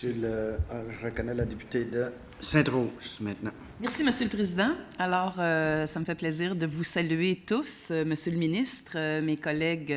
Je reconnais la députée de Sainte-Rose maintenant. Merci, Monsieur le Président. Alors, ça me fait plaisir de vous saluer tous, Monsieur le ministre, mes collègues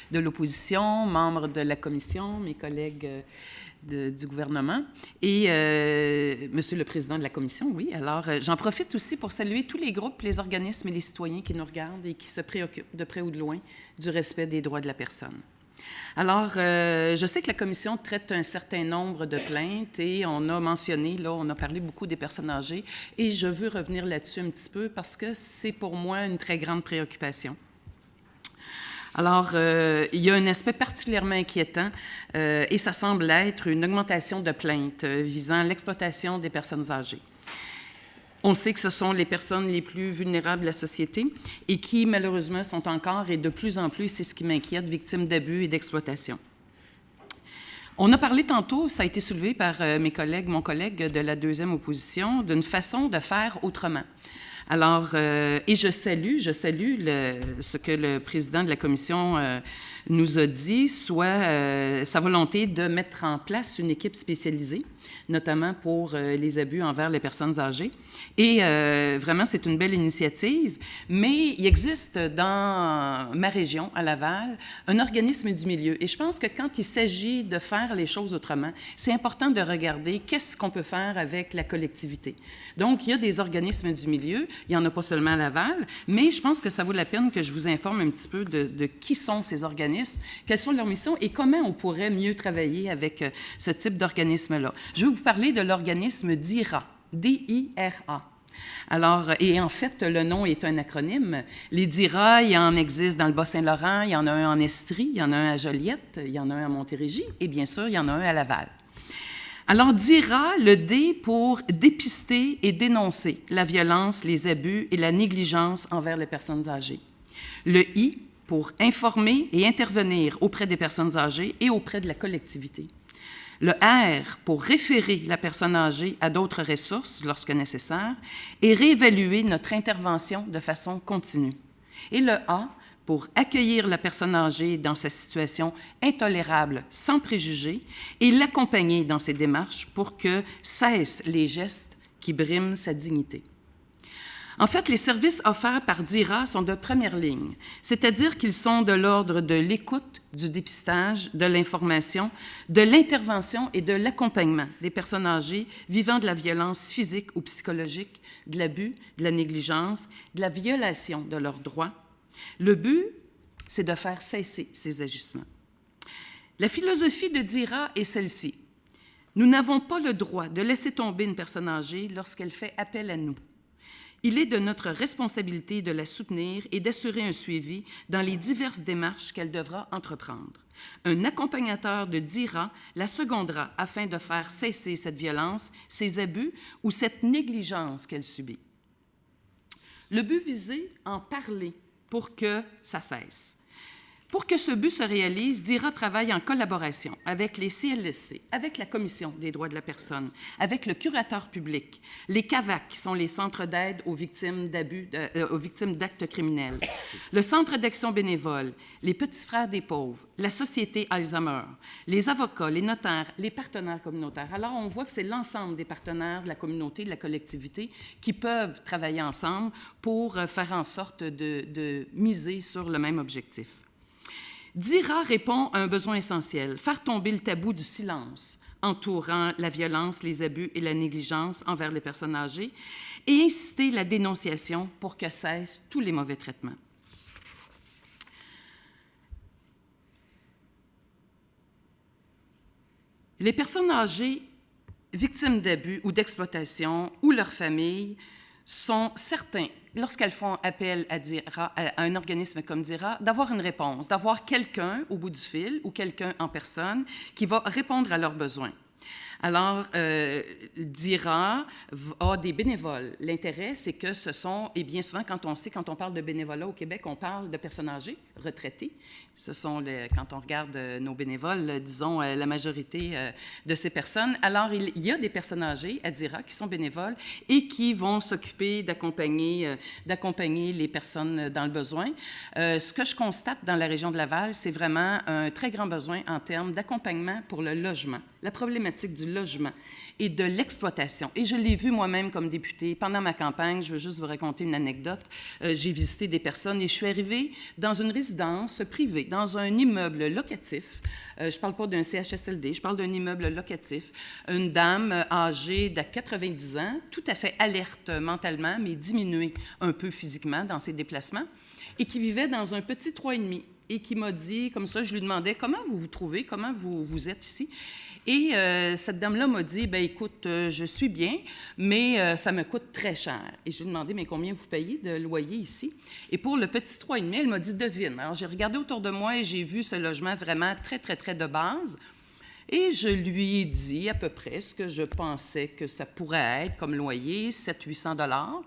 de l'opposition, membres de la commission, mes collègues du gouvernement et Monsieur le Président de la commission, oui. Alors, j'en profite aussi pour saluer tous les groupes, les organismes et les citoyens qui nous regardent et qui se préoccupent de près ou de loin du respect des droits de la personne. Alors, je sais que la Commission traite un certain nombre de plaintes et on a mentionné, là, on a parlé beaucoup des personnes âgées et je veux revenir là-dessus un petit peu parce que c'est pour moi une très grande préoccupation. Alors, il y a un aspect particulièrement inquiétant et ça semble être une augmentation de plaintes visant l'exploitation des personnes âgées. On sait que ce sont les personnes les plus vulnérables de la société et qui, malheureusement, sont encore et de plus en plus, c'est ce qui m'inquiète, victimes d'abus et d'exploitation. On a parlé tantôt, ça a été soulevé par mon collègue de la deuxième opposition, d'une façon de faire autrement. Alors, et je salue ce que le président de la commission nous a dit, soit sa volonté de mettre en place une équipe spécialisée, notamment pour les abus envers les personnes âgées. Et vraiment, c'est une belle initiative, mais il existe dans ma région, à Laval, un organisme du milieu. Et je pense que quand il s'agit de faire les choses autrement, c'est important de regarder qu'est-ce qu'on peut faire avec la collectivité. Donc, il y a des organismes du milieu, il n'y en a pas seulement à Laval, mais je pense que ça vaut la peine que je vous informe un petit peu de qui sont ces organismes, quelles sont leurs missions et comment on pourrait mieux travailler avec ce type d'organisme-là. Je vais vous parler de l'organisme DIRA, D-I-R-A. Alors, et en fait, le nom est un acronyme. Les DIRA, il en existe dans le Bas-Saint-Laurent, il y en a un en Estrie, il y en a un à Joliette, il y en a un à Montérégie et bien sûr, il y en a un à Laval. Alors, DIRA, le D pour dépister et dénoncer la violence, les abus et la négligence envers les personnes âgées. Le I pour informer et intervenir auprès des personnes âgées et auprès de la collectivité. Le R pour référer la personne âgée à d'autres ressources lorsque nécessaire et réévaluer notre intervention de façon continue. Et le A pour accueillir la personne âgée dans sa situation intolérable sans préjugés et l'accompagner dans ses démarches pour que cessent les gestes qui briment sa dignité. En fait, les services offerts par DIRA sont de première ligne, c'est-à-dire qu'ils sont de l'ordre de l'écoute, du dépistage, de l'information, de l'intervention et de l'accompagnement des personnes âgées vivant de la violence physique ou psychologique, de l'abus, de la négligence, de la violation de leurs droits. Le but, c'est de faire cesser ces agissements. La philosophie de DIRA est celle-ci. Nous n'avons pas le droit de laisser tomber une personne âgée lorsqu'elle fait appel à nous. Il est de notre responsabilité de la soutenir et d'assurer un suivi dans les diverses démarches qu'elle devra entreprendre. Un accompagnateur de DIRA la secondera afin de faire cesser cette violence, ces abus ou cette négligence qu'elle subit. Le but visé, en parler pour que ça cesse. Pour que ce but se réalise, DIRA travaille en collaboration avec les CLSC, avec la Commission des droits de la personne, avec le curateur public, les CAVAC, qui sont les centres d'aide aux victimes d'abus, aux victimes d'actes criminels, le Centre d'action bénévole, les Petits Frères des pauvres, la Société Alzheimer, les avocats, les notaires, les partenaires communautaires. Alors, on voit que c'est l'ensemble des partenaires de la communauté, de la collectivité, qui peuvent travailler ensemble pour faire en sorte de miser sur le même objectif. DIRA répond à un besoin essentiel, faire tomber le tabou du silence entourant la violence, les abus et la négligence envers les personnes âgées et inciter la dénonciation pour que cessent tous les mauvais traitements. Les personnes âgées victimes d'abus ou d'exploitation ou leurs familles sont certains, lorsqu'elles font appel à un organisme comme DIRA, d'avoir une réponse, d'avoir quelqu'un au bout du fil ou quelqu'un en personne qui va répondre à leurs besoins. Alors, DIRA a des bénévoles. L'intérêt, c'est que ce sont, et bien souvent, quand on parle de bénévolat au Québec, on parle de personnes âgées, retraitées. Ce sont, quand on regarde nos bénévoles, disons, la majorité de ces personnes. Alors, il y a des personnes âgées à DIRA qui sont bénévoles et qui vont s'occuper d'accompagner les personnes dans le besoin. Ce que je constate dans la région de Laval, c'est vraiment un très grand besoin en termes d'accompagnement pour le logement. La problématique du du logement et de l'exploitation. Et je l'ai vu moi-même comme députée. Pendant ma campagne, je veux juste vous raconter une anecdote. J'ai visité des personnes et je suis arrivée dans une résidence privée, dans un immeuble locatif. Je ne parle pas d'un CHSLD, je parle d'un immeuble locatif. Une dame âgée de 90 ans, tout à fait alerte mentalement, mais diminuée un peu physiquement dans ses déplacements, et qui vivait dans un petit 3,5 et qui m'a dit, comme ça, je lui demandais, comment vous vous trouvez, comment vous êtes ici? Et cette dame-là m'a dit, bien, écoute, je suis bien, mais ça me coûte très cher. Et je lui ai demandé, mais combien vous payez de loyer ici? Et pour le petit 3,5, elle m'a dit, devine. Alors, j'ai regardé autour de moi et j'ai vu ce logement vraiment très, très, très de base. Et je lui ai dit à peu près ce que je pensais que ça pourrait être comme loyer, 700-800 $.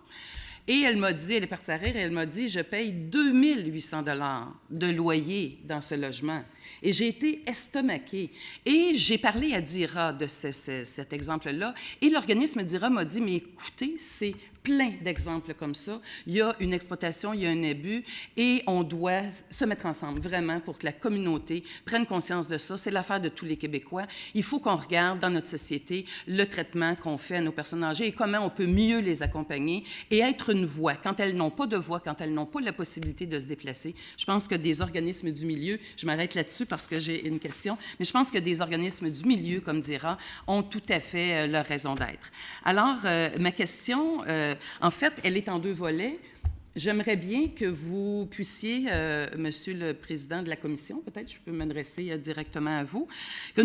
Et elle m'a dit, elle est partie à rire, et elle m'a dit, je paye 2800 $ de loyer dans ce logement. Et j'ai été estomaquée. Et j'ai parlé à DIRA de cet exemple-là. Et l'organisme DIRA m'a dit, mais écoutez, c'est plein d'exemples comme ça. Il y a une exploitation, il y a un abus, et on doit se mettre ensemble vraiment pour que la communauté prenne conscience de ça. C'est l'affaire de tous les Québécois. Il faut qu'on regarde dans notre société le traitement qu'on fait à nos personnes âgées et comment on peut mieux les accompagner et être une voix quand elles n'ont pas de voix, quand elles n'ont pas la possibilité de se déplacer. Je pense que des organismes du milieu, je m'arrête là-dessus parce que j'ai une question, mais je pense que des organismes du milieu, comme DIRA, ont tout à fait leur raison d'être. Alors, ma question, en fait, elle est en 2 volets. J'aimerais bien que vous puissiez, Monsieur le Président de la Commission, peut-être je peux m'adresser directement à vous, que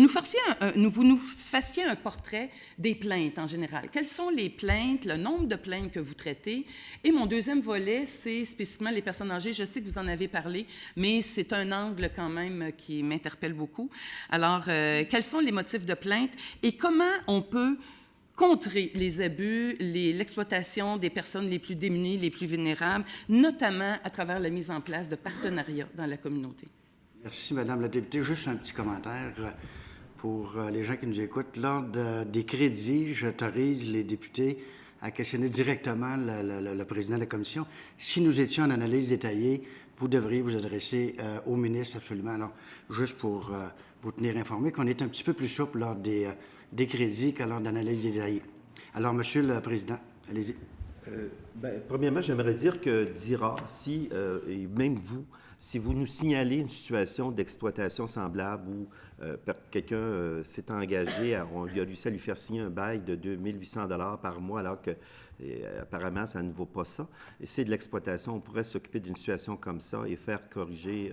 vous nous fassiez un portrait des plaintes en général. Quelles sont les plaintes, le nombre de plaintes que vous traitez? Et mon deuxième volet, c'est spécifiquement les personnes âgées. Je sais que vous en avez parlé, mais c'est un angle quand même qui m'interpelle beaucoup. Alors, quels sont les motifs de plainte et comment on peut contrer les abus, l'exploitation des personnes les plus démunies, les plus vulnérables, notamment à travers la mise en place de partenariats dans la communauté. Merci, Madame la députée. Juste un petit commentaire pour les gens qui nous écoutent. Lors des crédits, j'autorise les députés à questionner directement le président de la commission. Si nous étions en analyse détaillée, vous devriez vous adresser au ministre absolument. Alors, juste pour vous tenir informé qu'on est un petit peu plus souple lors des crédits qu'à lors d'analyse détaillée. Alors, Monsieur le Président, allez-y. Premièrement, j'aimerais dire que DIRA, et même vous, si vous nous signalez une situation d'exploitation semblable où quelqu'un s'est engagé, on lui a réussi à lui faire signer un bail de 2800 $ par mois, alors que apparemment, ça ne vaut pas ça. Et c'est de l'exploitation. On pourrait s'occuper d'une situation comme ça et faire corriger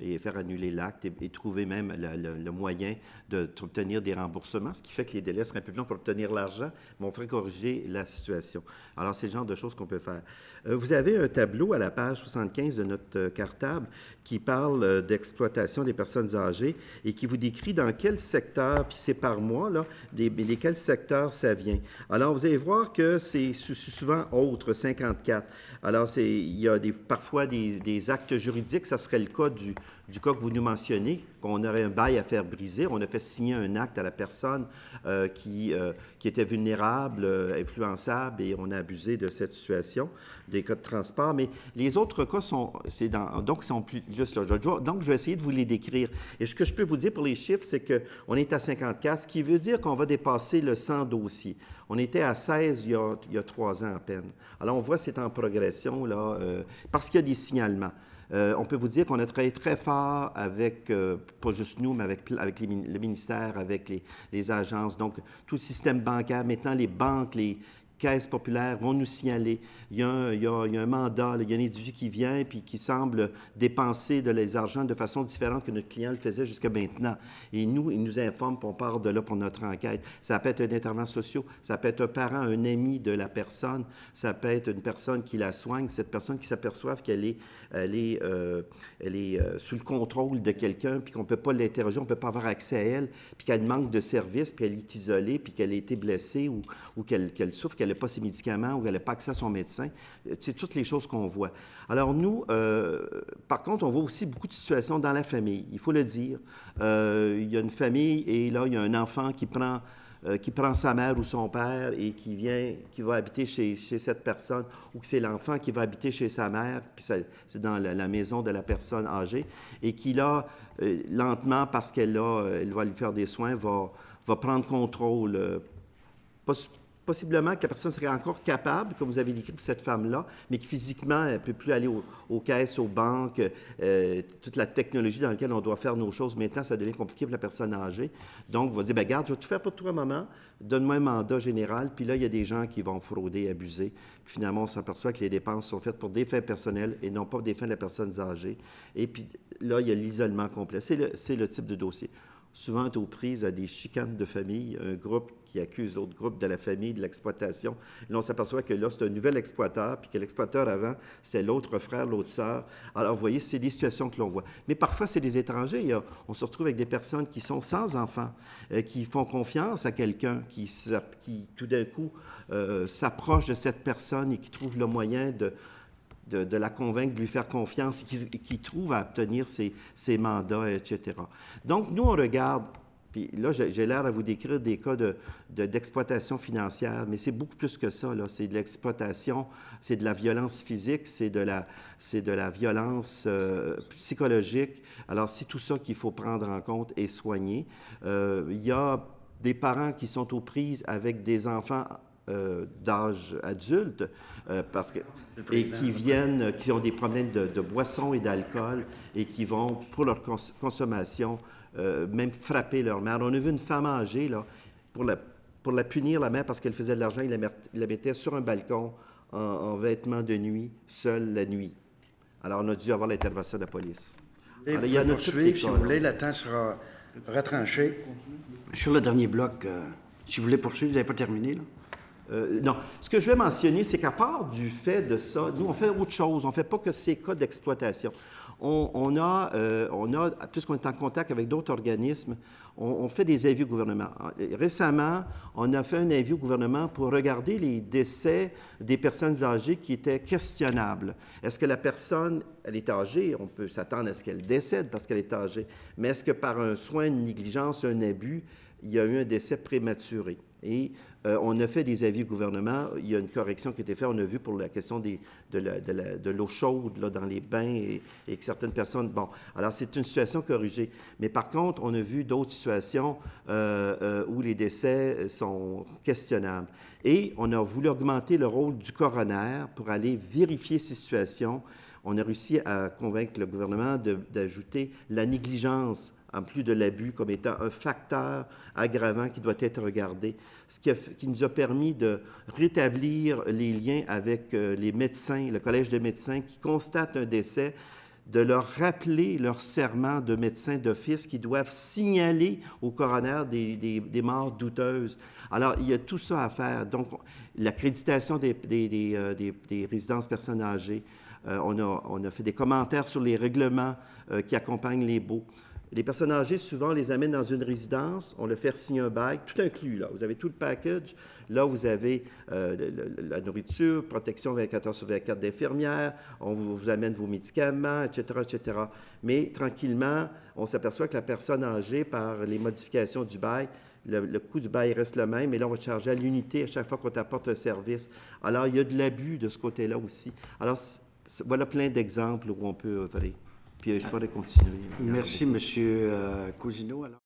et faire annuler l'acte et trouver même le moyen d'obtenir des remboursements, ce qui fait que les délais seraient un peu plus longs pour obtenir l'argent, mais on ferait corriger la situation. Alors, c'est le genre de choses qu'on peut faire. Vous avez un tableau à la page 75 de notre cartable qui parle d'exploitation des personnes âgées et qui vous décrit dans quel secteur, puis c'est par mois, là, lesquels secteurs ça vient. Alors, vous allez voir que c'est souvent autre, 54. Alors, il y a parfois des actes juridiques, ça serait le cas du cas que vous nous mentionnez, qu'on aurait un bail à faire briser. On a fait signer un acte à la personne qui était vulnérable, influençable, et on a abusé de cette situation, des cas de transport. Mais les autres cas sont plus juste là. Donc, je vais essayer de vous les décrire. Et ce que je peux vous dire pour les chiffres, c'est qu'on est à 54, ce qui veut dire qu'on va dépasser le 100 dossiers. On était à 16 il y a 3 ans à peine. Alors, on voit que c'est en progression, là, parce qu'il y a des signalements. On peut vous dire qu'on a travaillé très fort avec, pas juste nous, mais avec le ministère, avec les agences, donc tout le système bancaire. Maintenant, les banques, les caisses populaires vont nous signaler. Il y a un mandat, il y a un individu qui vient puis qui semble dépenser de l'argent de façon différente que notre client le faisait jusqu'à maintenant. Et nous, il nous informe, puis on part de là pour notre enquête. Ça peut être un intervenant social, ça peut être un parent, un ami de la personne, ça peut être une personne qui la soigne, cette personne qui s'aperçoit qu'elle est sous le contrôle de quelqu'un, puis qu'on ne peut pas l'interroger, on ne peut pas avoir accès à elle, puis qu'elle manque de service, puis qu'elle est isolée, puis qu'elle a été blessée ou qu'elle souffre, qu'elle n'a pas ses médicaments ou qu'elle n'a pas accès à son médecin. C'est toutes les choses qu'on voit. Alors nous, par contre, on voit aussi beaucoup de situations dans la famille, il faut le dire. Il y a une famille et là, il y a un enfant qui prend sa mère ou son père et qui va habiter chez cette personne, ou que c'est l'enfant qui va habiter chez sa mère, puis c'est dans la maison de la personne âgée, et qui là, lentement, parce elle va lui faire des soins, va prendre contrôle. Possiblement que la personne serait encore capable, comme vous avez décrit pour cette femme-là, mais que physiquement, elle ne peut plus aller aux caisses, aux banques, toute la technologie dans laquelle on doit faire nos choses. Maintenant, ça devient compliqué pour la personne âgée. Donc, on va dire, bien, regarde, je vais tout faire pour toi, maman, donne-moi un mandat général. Puis là, il y a des gens qui vont frauder, abuser. Puis finalement, on s'aperçoit que les dépenses sont faites pour des fins personnelles et non pas pour des fins de la personne âgée. Et puis là, il y a l'isolement complet. C'est le type de dossier. Souvent, on est aux prises à des chicanes de famille, un groupe qui accuse l'autre groupe de la famille, de l'exploitation. Là, on s'aperçoit que là, c'est un nouvel exploiteur, puis que l'exploiteur avant, c'était l'autre frère, l'autre sœur. Alors, vous voyez, c'est des situations que l'on voit. Mais parfois, c'est des étrangers. On se retrouve avec des personnes qui sont sans enfants, qui font confiance à quelqu'un, qui tout d'un coup, s'approche de cette personne et qui trouve le moyen de la convaincre, de lui faire confiance, et qui trouve à obtenir ses mandats, etc. Donc, nous, on regarde, puis là, j'ai l'air à vous décrire des cas d'exploitation financière, mais c'est beaucoup plus que ça, là. C'est de l'exploitation, c'est de la violence physique, c'est de la violence psychologique. Alors, c'est tout ça qu'il faut prendre en compte et soigner. Il y a des parents qui sont aux prises avec des enfants d'âge adulte, et qui ont des problèmes de boissons et d'alcool et qui vont, pour leur consommation, même frapper leur mère. On a vu une femme âgée, là, pour la punir, la mère, parce qu'elle faisait de l'argent, il la mettait sur un balcon en vêtements de nuit, seule la nuit. Alors, on a dû avoir l'intervention de la police. Alors, il y en a poursuivre, si vous voulez, le temps sera retranché. Sur le dernier bloc, si vous voulez poursuivre, vous n'avez pas terminé, là? Non. Ce que je vais mentionner, c'est qu'à part du fait de ça, nous, on fait autre chose. On ne fait pas que ces cas d'exploitation. On a, puisqu'on est en contact avec d'autres organismes, on fait des avis au gouvernement. Récemment, on a fait un avis au gouvernement pour regarder les décès des personnes âgées qui étaient questionnables. Est-ce que la personne, elle est âgée, on peut s'attendre à ce qu'elle décède parce qu'elle est âgée, mais est-ce que par un soin, une négligence, un abus, il y a eu un décès prématuré? Et on a fait des avis au gouvernement. Il y a une correction qui a été faite. On a vu pour la question de l'eau chaude là, dans les bains et que certaines personnes... Bon, alors c'est une situation corrigée. Mais par contre, on a vu d'autres situations où les décès sont questionnables. Et on a voulu augmenter le rôle du coroner pour aller vérifier ces situations. On a réussi à convaincre le gouvernement d'ajouter la négligence en plus de l'abus, comme étant un facteur aggravant qui doit être regardé, ce qui nous a permis de rétablir les liens avec les médecins, le Collège des médecins qui constatent un décès, de leur rappeler leur serment de médecins d'office qui doivent signaler au coroner des morts douteuses. Alors, il y a tout ça à faire. Donc, l'accréditation des résidences personnes âgées, on a fait des commentaires sur les règlements qui accompagnent les baux. Les personnes âgées, souvent, on les amène dans une résidence, on leur fait signer un bail, tout inclus, là. Vous avez tout le package. Là, vous avez la nourriture, protection 24 heures sur 24 d'infirmières, on vous amène vos médicaments, etc., etc. Mais tranquillement, on s'aperçoit que la personne âgée, par les modifications du bail, le coût du bail reste le même, mais là, on va te charger à l'unité à chaque fois qu'on t'apporte un service. Alors, il y a de l'abus de ce côté-là aussi. Alors, voilà plein d'exemples où on peut œuvrer. Puis je pourrais continuer. Merci, M. Cousineau. Alors.